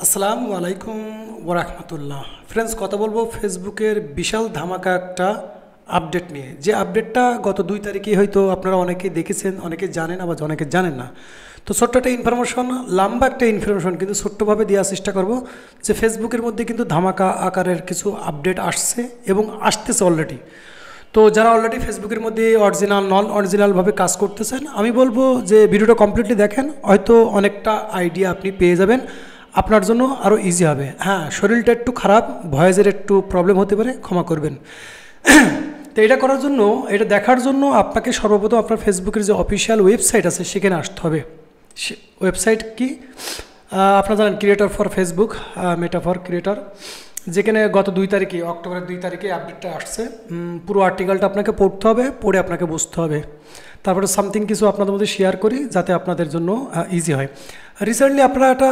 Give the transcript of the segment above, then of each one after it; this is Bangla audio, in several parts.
আসসালামু আলাইকুম ওরহমতুল্লাহ। ফ্রেন্ডস, কথা বলবো ফেসবুকের বিশাল ধামাকা একটা আপডেট নিয়ে। যে আপডেটটা গত 2 তারিখে হয়তো আপনারা অনেকেই দেখেছেন, অনেকে জানেন, আবার অনেকে জানেন না। তো ছোট্ট একটা ইনফরমেশন, লম্বা একটা ইনফরমেশন কিন্তু ছোট্টভাবে দেওয়ার চেষ্টা করব। যে ফেসবুকের মধ্যে কিন্তু ধামাকা আকারের কিছু আপডেট আসছে এবং আসতেছে অলরেডি। তো যারা অলরেডি ফেসবুকের মধ্যে অরিজিনাল নন অরিজিনালভাবে কাজ করতেছেন, আমি বলবো যে ভিডিওটা কমপ্লিটলি দেখেন, হয়তো অনেকটা আইডিয়া আপনি পেয়ে যাবেন, আপনার জন্য আরও ইজি হবে। হ্যাঁ, শরীরটা একটু খারাপ, ভয়েসের একটু প্রবলেম হতে পারে, ক্ষমা করবেন। তো এটা করার জন্য, এটা দেখার জন্য আপনাকে সর্বপ্রথম আপনার ফেসবুকের যে অফিসিয়াল ওয়েবসাইট আছে সেখানে আসতে হবে। ওয়েবসাইট কি আপনারা জানেন, creator for Facebook, meta for creator, যেখানে গত 2 তারিখে, অক্টোবরের 2 তারিখে আপডেটটা আসছে। পুরো আর্টিকেলটা আপনাকে পড়তে হবে, পড়ে আপনাকে বুঝতে হবে। তারপরে সামথিং কিছু আপনাদের মধ্যে শেয়ার করি যাতে আপনাদের জন্য ইজি হয়। রিসেন্টলি আপনারা একটা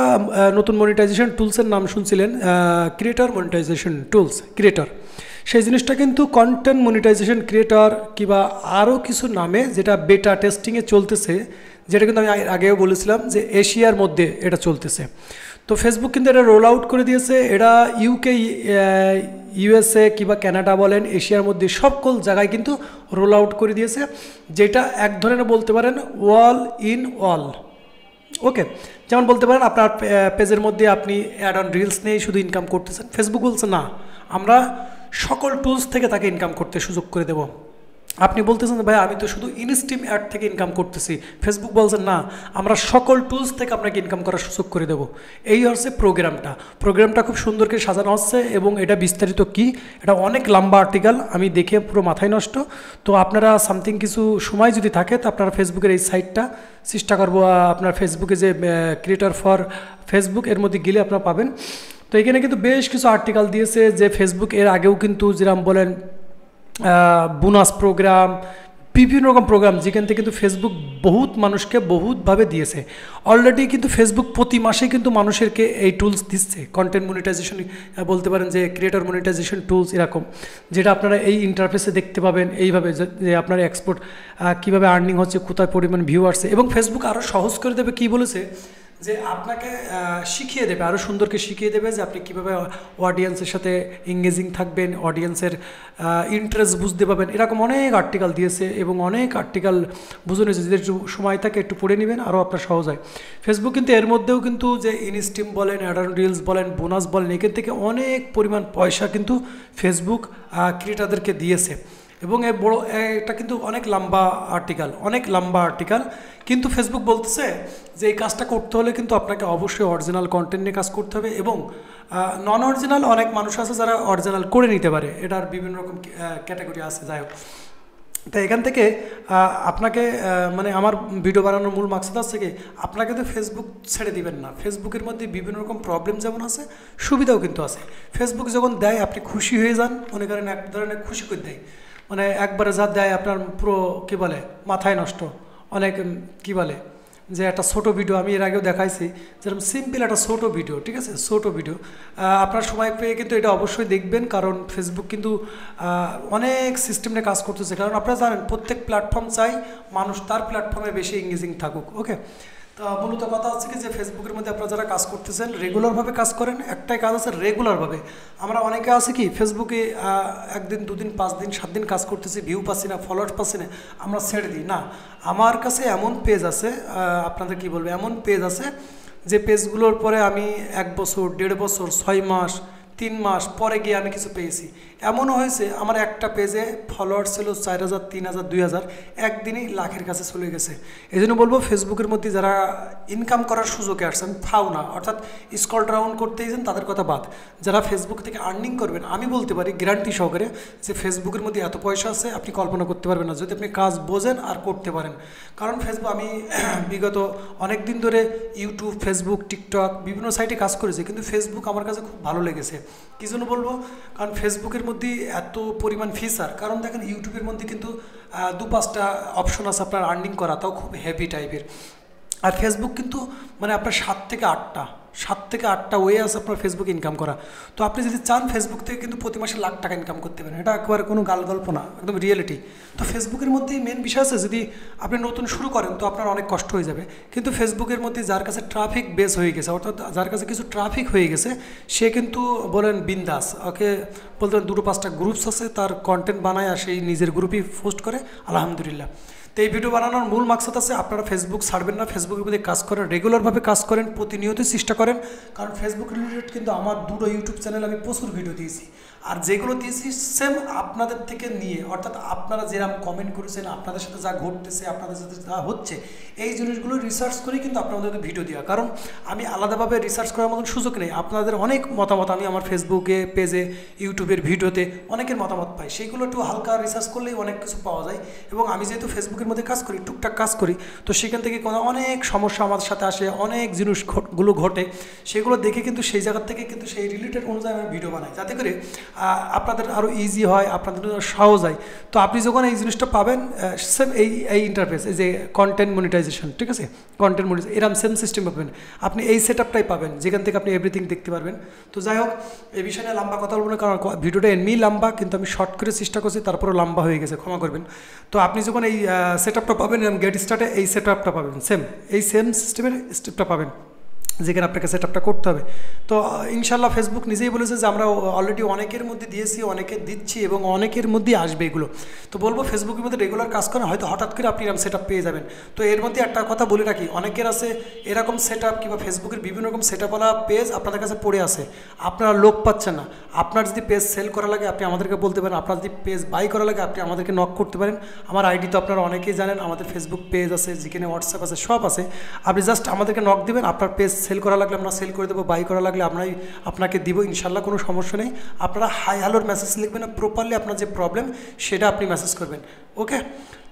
নতুন মনিটাইজেশন টুলসের নাম শুনছিলেন, ক্রিয়েটর মনিটাইজেশন টুলস, ক্রিয়েটর। সেই জিনিসটা কিন্তু কন্টেন্ট মনিটাইজেশন ক্রিয়েটর কিংবা আরও কিছু নামে, যেটা বেটা টেস্টিংয়ে চলতেছে, যেটা কিন্তু আমি আগেও বলেছিলাম যে এশিয়ার মধ্যে এটা চলতেছে। তো ফেসবুক কিন্তু এটা রোল আউট করে দিয়েছে। এটা ইউকে, ইউএসএ কিংবা কানাডা বলেন, এশিয়ার মধ্যে সকল জায়গায় কিন্তু রোল আউট করে দিয়েছে, যেটা এক ধরনের বলতে পারেন ওয়াল ইন ওয়াল। ওকে, যেমন বলতে পারেন আপনার পেজের মধ্যে আপনি অ্যাড অন রিলস নিয়েই শুধু ইনকাম করতেছেন, ফেসবুক বলছে না, আমরা সকল টুলস থেকে তাকে ইনকাম করতে সুযোগ করে দেব। আপনি বলতেছেন ভাই আমি তো শুধু ইনস্ট্রিম অ্যাড থেকে ইনকাম করতেছি, ফেসবুক বলছেন না, আমরা সকল টুলস থেকে আপনাকে ইনকাম করার সুযোগ করে দেব। এই হচ্ছে প্রোগ্রামটা খুব সুন্দর করে সাজানো হচ্ছে। এবং এটা বিস্তারিত কি, এটা অনেক লম্বা আর্টিকেল, আমি দেখে পুরো মাথায় নষ্ট। তো আপনারা সামথিং কিছু সময় যদি থাকে তো আপনারা ফেসবুকের এই সাইটটা চেষ্টা করবো, আপনার ফেসবুকে যে ক্রিয়েটর ফর ফেসবুক এর মধ্যে গেলে আপনারা পাবেন। তো এখানে কিন্তু বেশ কিছু আর্টিকেল দিয়েছে যে ফেসবুক এর আগেও কিন্তু যেরকম বলেন বোনাস প্রোগ্রাম, বিভিন্ন রকম প্রোগ্রাম, যেখান থেকে কিন্তু ফেসবুক বহুত মানুষকে বহুতভাবে দিয়েছে। অলরেডি কিন্তু ফেসবুক প্রতি মাসে কিন্তু মানুষেরকে এই টুলস দিচ্ছে, কন্টেন্ট মনিটাইজেশন বলতে পারেন, যে ক্রিয়েটর মনিটাইজেশন টুলস এরকম, যেটা আপনারা এই ইন্টারফেসে দেখতে পাবেন এইভাবে, যে আপনার এক্সপোর্ট কীভাবে আর্নিং হচ্ছে, কোথায় পরিমাণ ভিউ আসছে। এবং ফেসবুক আরও সহজ করে দেবে, কি বলেছে যে আপনাকে শিখিয়ে দেবে, আরও সুন্দরকে শিখিয়ে দেবে যে আপনি কীভাবে অডিয়েন্সের সাথে এঙ্গেজিং থাকবেন, অডিয়েন্সের ইন্টারেস্ট বুঝতে পাবেন। এরকম অনেক আর্টিকেল দিয়েছে এবং অনেক আর্টিকেল বুঝে নিয়েছে, যদি একটু সময় থাকে একটু পড়ে নেবেন, আরও আপনার সহজ হয়। ফেসবুক কিন্তু এর মধ্যেও কিন্তু যে ইনস্ট্রিম বলেন, অ্যাড অন রিলস বলেন, বোনাস বলেন, এখান থেকে অনেক পরিমাণ পয়সা কিন্তু ফেসবুক ক্রিয়েটারদেরকে দিয়েছে। এবং এটা কিন্তু অনেক লম্বা আর্টিকেল, কিন্তু ফেসবুক বলতেছে যে এই কাজটা করতে হলে কিন্তু আপনাকে অবশ্যই অরিজিনাল কন্টেন্ট নিয়ে কাজ করতে হবে। এবং নন অরিজিনাল অনেক মানুষ আছে যারা অরিজিনাল করে নিতে পারে, এটার বিভিন্ন রকম ক্যাটাগরি আছে। যাই হোক, তো এখান থেকে আপনাকে মানে আমার ভিডিও বানানোর মূল মাকসাদ আছে কি, আপনাকে তো ফেসবুক ছেড়ে দিবেন না। ফেসবুকের মধ্যে বিভিন্ন রকম প্রবলেম যেমন আছে, সুবিধাও কিন্তু আছে। ফেসবুক যখন দেয় আপনি খুশি হয়ে যান, মনে করেন এক ধরনের খুশি করে দেয়, মানে একবারে যা দেয় আপনার পুরো কী বলে মাথায় নষ্ট। অনেক কী বলে যে একটা ছোটো ভিডিও আমি এর আগেও দেখাইছি, যেরকম সিম্পল একটা ছোটো ভিডিও, ঠিক আছে, ছোটো ভিডিও আপনার সময় পেয়ে কিন্তু এটা অবশ্যই দেখবেন, কারণ ফেসবুক কিন্তু অনেক সিস্টেম নিয়ে কাজ করতেছে। কারণ আপনারা জানেন প্রত্যেক প্ল্যাটফর্ম চাই মানুষ তার প্ল্যাটফর্মে বেশি এঙ্গেজিং থাকুক। ওকে, তো মূলত কথা হচ্ছে কি যে ফেসবুকের মধ্যে আপনারা যারা কাজ করতেছেন রেগুলারভাবে কাজ করেন। একটাই কাজ আছে রেগুলারভাবে। আমরা অনেকে আছে কি ফেসবুকে 1 দিন 2 দিন 5 দিন 7 দিন কাজ করতেছি, ভিউ পাচ্ছি না, ফলোয়ার্স পাচ্ছি না, আমরা ছেড়ে দিই না। আমার কাছে এমন পেজ আছে, আপনাদের কি বলবো, এমন পেজ আছে যে পেজগুলোর পরে আমি 1 বছর 1.5 বছর 6 মাস 3 মাস পরে গিয়ে আমি কিছু পেয়েছি। এমনও হয়েছে আমার একটা পেজে ফলোয়ার্স ছিল 4000 3000 2000, একদিনই লাখের কাছে চলে গেছে। এই জন্য বলবো ফেসবুকের মধ্যে যারা ইনকাম করার সুযোগে আসছেন, ফাও না, অর্থাৎ স্ক্রল ডাউন করতে গেছেন তাদের কথা বাদ, যারা ফেসবুক থেকে আর্নিং করবেন, আমি বলতে পারি গ্যারান্টি সহকারে যে ফেসবুকের মধ্যে এত পয়সা আছে আপনি কল্পনা করতে পারবেন না, যদি আপনি কাজ বোঝেন আর করতে পারেন। কারণ ফেসবুক আমি বিগত অনেক দিন ধরে ইউটিউব, ফেসবুক, টিকটক বিভিন্ন সাইটে কাজ করেছি, কিন্তু ফেসবুক আমার কাছে খুব ভালো লেগেছে। কী জন্য বলবো, কারণ ফেসবুকের মধ্যে এত পরিমাণ ফিচার। কারণ দেখেন ইউটিউবের মধ্যে কিন্তু 2-5টা অপশন আছে আপনার আর্নিং করা, তাও খুব হেভি টাইপের। আর ফেসবুক কিন্তু মানে আপনার 7 থেকে 8টা, 7 থেকে 8টা ওয়ে আছে আপনার ফেসবুক ইনকাম করা। তো আপনি যদি চান ফেসবুক থেকে কিন্তু প্রতি মাসে লাখ টাকা ইনকাম করতে পারেন, এটা একবার কোনো গাল গল্প না, একদম রিয়েলিটি। তো ফেসবুকের মধ্যেই মেন বিষয় আছে, যদি আপনি নতুন শুরু করেন তো আপনার অনেক কষ্ট হয়ে যাবে, কিন্তু ফেসবুকের মধ্যে যার কাছে ট্রাফিক বেস হয়ে গেছে, অর্থাৎ যার কাছে কিছু ট্রাফিক হয়ে গেছে, সে কিন্তু বলেন বিন্দাস, ওকে বলতে 2-5টা গ্রুপস আছে, তার কন্টেন্ট বানায় আর সেই নিজের গ্রুপই পোস্ট করে, আলহামদুলিল্লাহ। তো এই ভিডিও বানানোর মূল মাকসাদ আছে আপনারা ফেসবুক ছাড়বেন না, ফেসবুকের মধ্যে কাজ করেন, রেগুলারভাবে কাজ করেন, প্রতিনিয়ত চেষ্টা করেন, কারণ ফেসবুক রিলেটেড কিন্তু আমার 2টো ইউটিউব চ্যানেলে আমি প্রচুর ভিডিও দিয়েছি, আর যেগুলো দিয়েছি সেম আপনাদের থেকে নিয়ে, অর্থাৎ আপনারা যেরকম কমেন্ট করেছেন, আপনাদের সাথে যা ঘটতেছে, আপনাদের সাথে যা হচ্ছে, এই জিনিসগুলো রিসার্চ করেই কিন্তু আপনাদেরকে ভিডিও দেওয়া, কারণ আমি আলাদাভাবে রিসার্চ করার মতন সুযোগ নেই। আপনাদের অনেক মতামত আমি আমার ফেসবুকে পেজে, ইউটিউবের ভিডিওতে অনেকের মতামত পাই, সেইগুলো একটু হালকা রিসার্চ করলেই অনেক কিছু পাওয়া যায়। এবং আমি যেহেতু ফেসবুকের মধ্যে কাজ করি, টুকটাক কাজ করি, তো সেখান থেকে কোনো অনেক সমস্যা আমাদের সাথে আসে, অনেক জিনিসগুলো ঘটে, সেগুলো দেখে কিন্তু সেই জায়গার থেকে কিন্তু সেই রিলেটেড অনুযায়ী আমি ভিডিও বানাই, যাতে করে আপনাদের আরও ইজি হয়, আপনাদের সহজ হয়। তো আপনি যখন এই জিনিসটা পাবেন, সেম এই ইন্টারফেস, এই যে কন্টেন্ট মনিটাইজেশন, ঠিক আছে, কন্টেন্ট মনিটাইজেশন এরকম সেম সিস্টেম পাবেন আপনি, এই সেটআপটাই পাবেন, যেখান থেকে আপনি এভরিথিং দেখতে পারবেন। তো যাই হোক, এই বিষয়ে নিয়ে লম্বা কথা বলবো না, কারণ ভিডিওটা এমনি লম্বা, কিন্তু আমি শর্ট করে চেষ্টা করছি, তারপরেও লম্বা হয়ে গেছে, ক্ষমা করবেন। তো আপনি যখন এই সেটআপটা পাবেন, গেট স্টার্টে এই সেটআপটা পাবেন, সেম সিস্টেমের স্টেপটা পাবেন, যেখানে আপনাকে সেটআপটা করতে হবে। তো ইনশাল্লাহ ফেসবুক নিজেই বলেছে যে আমরা অলরেডি অনেকের মধ্যে দিয়েছি, অনেকে দিচ্ছি, এবং অনেকের মধ্যেই আসবে এগুলো। তো বলবো ফেসবুকের মধ্যে রেগুলার কাজ করেন, হয়তো হঠাৎ করে আপনি এরকম সেটআপ পেয়ে যাবেন। তো এর মধ্যে একটা কথা বলে রাখি, অনেকের আছে এরকম সেটআপ কিংবা ফেসবুকের বিভিন্ন রকম সেটআপওয়ালা পেজ আপনাদের কাছে পড়ে আছে, আপনারা লোক পাচ্ছেন না। আপনার যদি পেজ সেল করা লাগে আপনি আমাদেরকে বলতে পারেন, আপনার যদি পেজ বাই করা লাগে আপনি আমাদেরকে নক করতে পারেন। আমার আইডি তো আপনারা অনেকেই জানেন, আমাদের ফেসবুক পেজ আছে, যেখানে হোয়াটসঅ্যাপ আছে, সব আছে। আপনি জাস্ট আমাদেরকে নক দিবেন, আপনার পেজ সেল করা লাগলে আমরা সেল করে দেবো, বাই করা লাগলে আপনাকে দিব, ইনশাল্লাহ কোনো সমস্যা নেই। আপনারা হাই হ্যালোর মেসেজ লিখবেন না, প্রপারলি আপনার যে প্রবলেম সেটা আপনি মেসেজ করবেন, ওকে।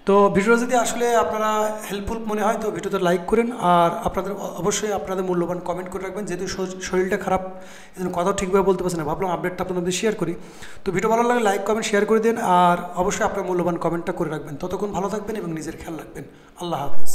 তো ভিডিওটা যদি আসলে আপনারা হেল্পফুল মনে হয় তো ভিডিওতে লাইক করেন, আর আপনাদের অবশ্যই আপনাদের মূল্যবান কমেন্ট করে রাখবেন। যেহেতু শরীরটা খারাপ, এই জন্য কথাও ঠিকভাবে বলতে পারছি না, ভাবলাম আপডেটটা আপনাদের শেয়ার করি। তো ভিডিও ভালো লাগলে লাইক কমেন্ট শেয়ার করে দিন, আর অবশ্যই আপনার মূল্যবান কমেন্টটা করে রাখবেন। ততক্ষণ ভালো থাকবেন এবং নিজের খেয়াল রাখবেন। আল্লাহ হাফেজ।